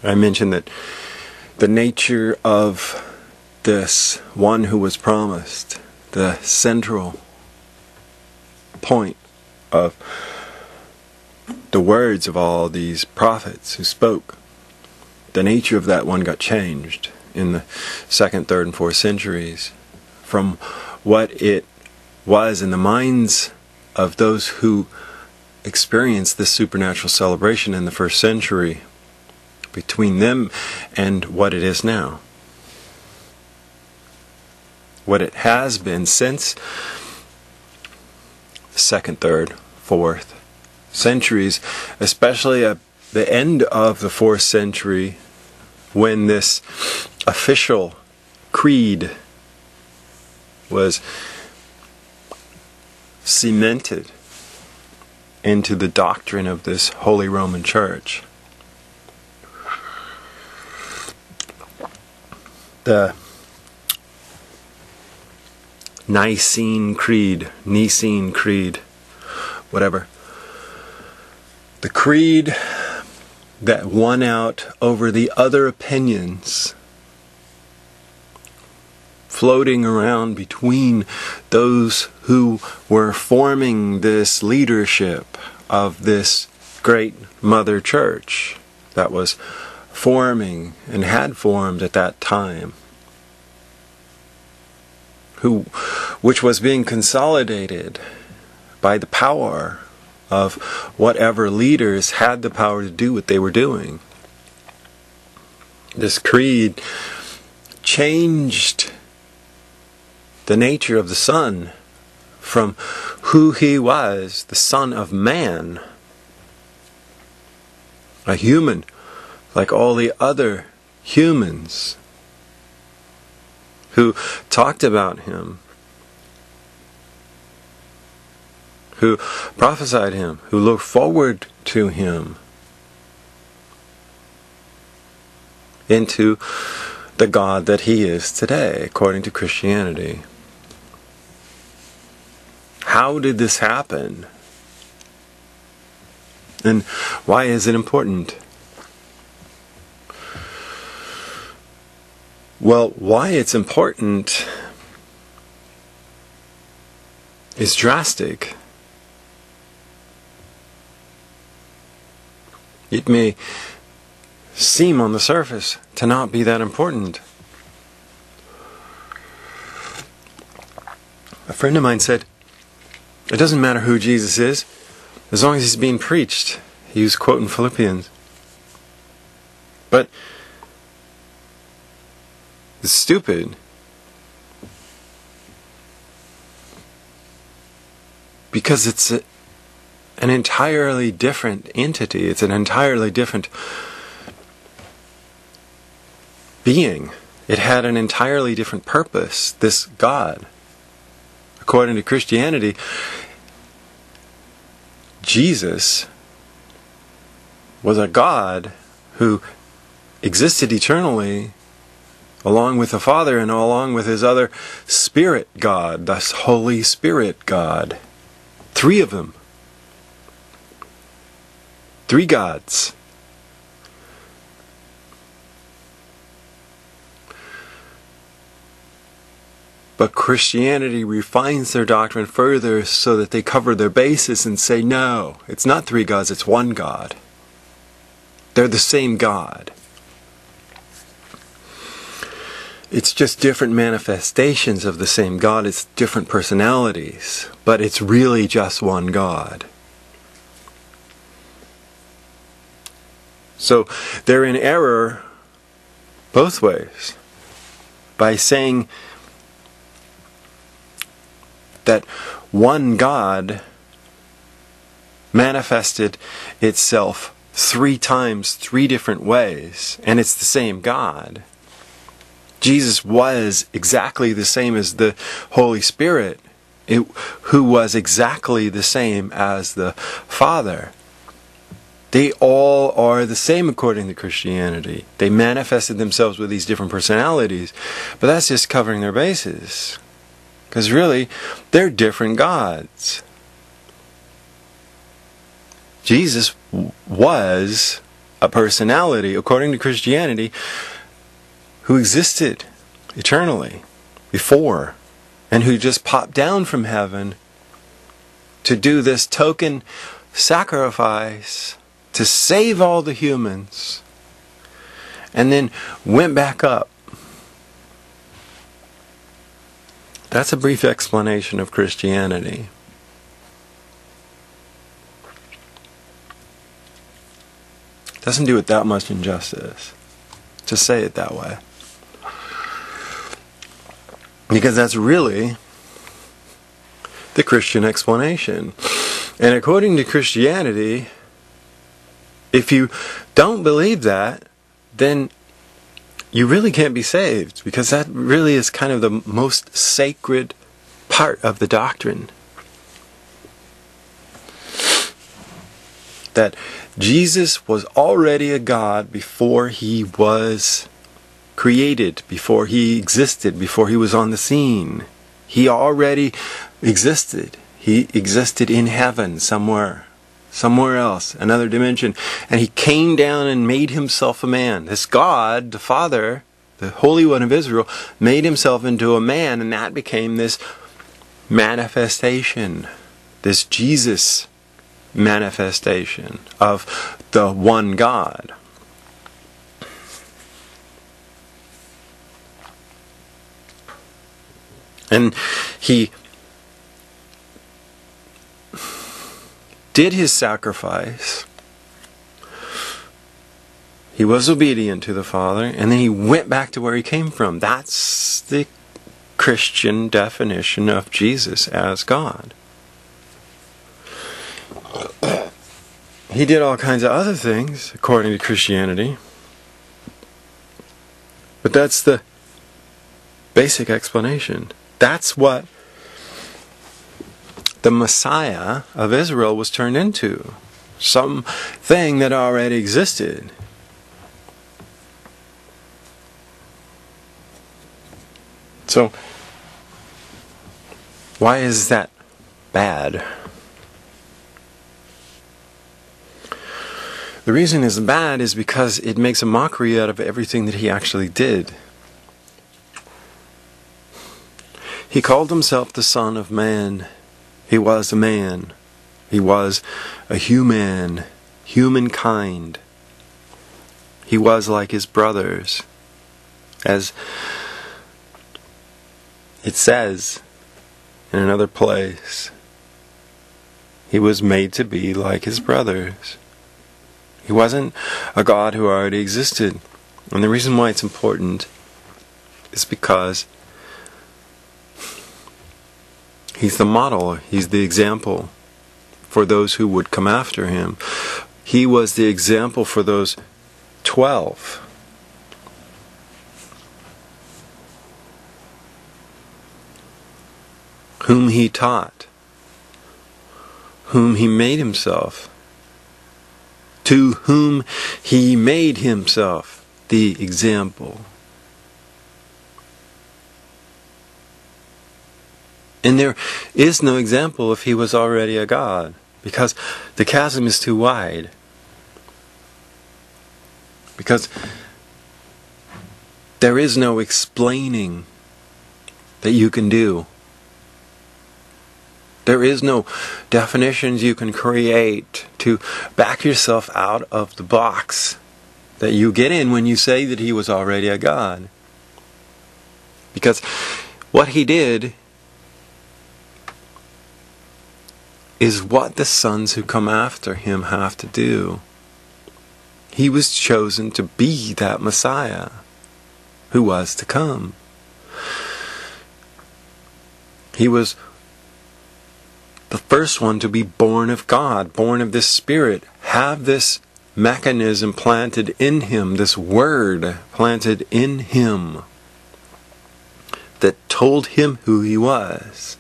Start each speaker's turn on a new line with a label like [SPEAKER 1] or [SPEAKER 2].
[SPEAKER 1] I mentioned that the nature of this one who was promised, the central point of the words of all these prophets who spoke, the nature of that one got changed in the 2nd, 3rd, and 4th centuries from what it was in the minds of those who experienced this supernatural celebration in the 1st century, between them and what it is now. What it has been since the 2nd, 3rd, 4th centuries, especially at the end of the 4th century, when this official creed was cemented into the doctrine of this Holy Roman Church. The Nicene Creed, whatever. The creed that won out over the other opinions floating around between those who were forming this leadership of this great mother church that was forming and had formed at that time, which was being consolidated by the power of whatever leaders had the power to do what they were doing. This creed changed the nature of the Son from who He was, the Son of Man, a human like all the other humans who talked about Him, who prophesied Him, who looked forward to Him, into the God that He is today, according to Christianity. How did this happen? And why is it important? Well, why it's important is drastic. It may seem on the surface to not be that important. A friend of mine said, it doesn't matter who Jesus is, as long as He's being preached. He was quoting Philippians. But it's stupid. Because it's an entirely different entity. It's an entirely different being. It had an entirely different purpose, this God. According to Christianity, Jesus was a God who existed eternally along with the Father and along with His other Spirit God, the Holy Spirit God. 3 of them. 3 gods. But Christianity refines their doctrine further so that they cover their bases and say, no, it's not 3 gods, it's 1 God. They're the same God. It's just different manifestations of the same God. It's different personalities. But it's really just 1 God. So they're in error both ways by saying that 1 God manifested itself 3 times, 3 different ways, and it's the same God. Jesus was exactly the same as the Holy Spirit, who was exactly the same as the Father. They all are the same according to Christianity. They manifested themselves with these different personalities, but that's just covering their bases. Because really, they're different gods. Jesus was a personality, according to Christianity, who existed eternally before, and who just popped down from heaven to do this token sacrifice to save all the humans, and then went back up. That's a brief explanation of Christianity. Doesn't do it that much injustice to say it that way. Because that's really the Christian explanation. And according to Christianity, if you don't believe that, then you really can't be saved, because that really is kind of the most sacred part of the doctrine. That Jesus was already a God before he was created, before he existed, before he was on the scene. He already existed. He existed in heaven somewhere else, another dimension. And he came down and made himself a man. This God, the Father, the Holy One of Israel, made himself into a man, and that became this manifestation, this Jesus manifestation of the one God. And he did his sacrifice. He was obedient to the Father, and then he went back to where he came from. That's the Christian definition of Jesus as God. He did all kinds of other things, according to Christianity. But that's the basic explanation. That's what the Messiah of Israel was turned into. Something that already existed. So, why is that bad? The reason it's bad is because it makes a mockery out of everything that he actually did. He called himself the Son of Man. He was a man. He was a humankind. He was like his brothers. As it says in another place, he was made to be like his brothers. He wasn't a God who already existed. And the reason why it's important is because he's the model, he's the example for those who would come after him. He was the example for those 12. Whom he taught, whom he made himself, to whom he made himself the example. And there is no example if he was already a God, because the chasm is too wide. Because there is no explaining that you can do. There is no definitions you can create to back yourself out of the box that you get in when you say that he was already a God. Because what he did is what the sons who come after him have to do. He was chosen to be that Messiah who was to come. He was the first one to be born of God, born of this Spirit, have this mechanism planted in him, this word planted in him that told him who he was.